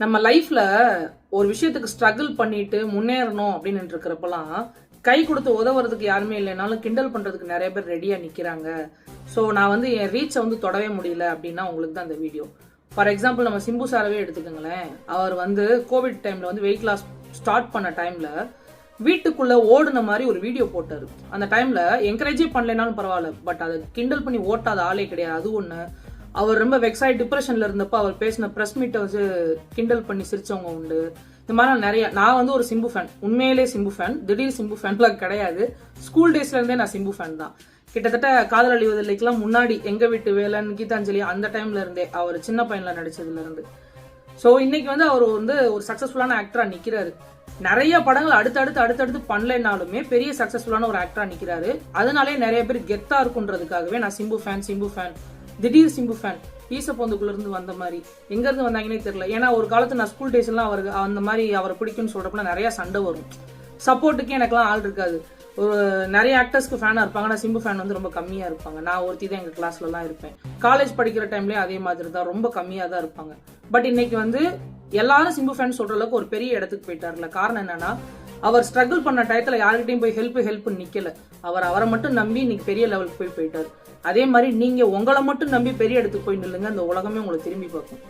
நம்ம லைஃப்ல ஒரு விஷயத்துக்கு ஸ்ட்ரகிள் பண்ணிட்டு முன்னேறணும் அப்படின்னு இருக்கிறப்பெல்லாம் கை கொடுத்து உதவுறதுக்கு யாருமே இல்லைனாலும் கிண்டல் பண்றதுக்கு நிறைய பேர் ரெடியா நிக்கிறாங்க. ஸோ நான் வந்து என் ரீச்சை வந்து தொடவே முடியல அப்படின்னா உங்களுக்கு தான் அந்த வீடியோ. ஃபார் எக்ஸாம்பிள் நம்ம சிம்பு சாரவே எடுத்துக்கோங்களேன். அவர் வந்து கோவிட் டைம்ல வந்து வெயிட் லாஸ் ஸ்டார்ட் பண்ண டைம்ல வீட்டுக்குள்ள ஓடுன மாதிரி ஒரு வீடியோ போட்டாரு. அந்த டைம்ல என்கரேஜே பண்ணலைனாலும் பரவாயில்ல, பட் அதை கிண்டல் பண்ணி ஓட்டாத ஆளே கிடையாது. அது ஒண்ணு. அவர் ரொம்ப வெக்ஸாய் டிப்ரெஷன்ல இருந்தப்ப அவர் பேசின பிரஸ் மீட்டை வச்சு கிண்டல் பண்ணி சிரிச்சவங்க உண்டு. இந்த மாதிரி நிறைய. நான் வந்து ஒரு சிம்பு ஃபேன், உண்மையிலே சிம்பு ஃபேன், திடீர் சிம்பு ஃபேன்லாம் கிடையாது. ஸ்கூல் டேஸ்ல இருந்தே நான் சிம்பு ஃபேன் தான். கிட்டத்தட்ட காதல் அழிவதில்லைக்கெல்லாம் முன்னாடி எங்க வீட்டு வேலன், கீதாஞ்சலி அந்த டைம்ல இருந்தே, அவர் சின்ன பையன்ல நடிச்சதுல இருந்து. ஸோ இன்னைக்கு வந்து அவர் வந்து ஒரு சக்சஸ்ஃபுல்லான ஆக்டரா நிக்கிறாரு. நிறைய படங்கள் அடுத்தடுத்து பண்ணலைனாலுமே பெரிய சக்சஸ்ஃபுல்லான ஒரு ஆக்டரா நிக்கிறாரு. அதனாலே நிறைய பேர் கெத்தா இருக்குன்றதுக்காகவே நான் சிம்பு ஃபேன், திடீர் சிம்பு ஃபேன், ஈசப்பொந்துக்குள்ள இருந்து வந்த மாதிரி. எங்க இருந்து வந்தாங்கன்னே தெரியல. ஏன்னா ஒரு காலத்து நான் ஸ்கூல் டேஸ் எல்லாம் அவருக்கு அந்த மாதிரி அவரை பிடிக்கும்னு சொல்றப்ப நிறைய சண்டை வரும். சப்போர்ட்டுக்கே எனக்குலாம் ஆள் இருக்காது. ஒரு நிறைய ஆக்டர்ஸ்க்கு ஃபேனா இருப்பாங்க. நான் சிம்பு ஃபேன் வந்து ரொம்ப கம்மியா இருப்பாங்க. நான் ஒருத்தி தான் எங்க கிளாஸ்ல எல்லாம் இருப்பேன். காலேஜ் படிக்கிற டைம்லயே அதே மாதிரி தான், ரொம்ப கம்மியா தான் இருப்பாங்க. பட் இன்னைக்கு வந்து எல்லாரும் சிம்பு ஃபேன் சொல்ற அளவுக்கு ஒரு பெரிய இடத்துக்கு போயிட்டாருல. காரணம் என்னன்னா, அவர் ஸ்ட்ரகிள் பண்ண டயத்துல யாருக்கிட்டையும் போய் ஹெல்ப் நிக்கல. அவரை மட்டும் நம்பி இன்னைக்கு பெரிய லெவலுக்கு போயிட்டாரு. அதே மாதிரி நீங்க உங்களை மட்டும் நம்பி பெரிய இடத்துக்கு போய் நில்லுங்க, அந்த உலகமே உங்களை திரும்பி பார்க்கும்.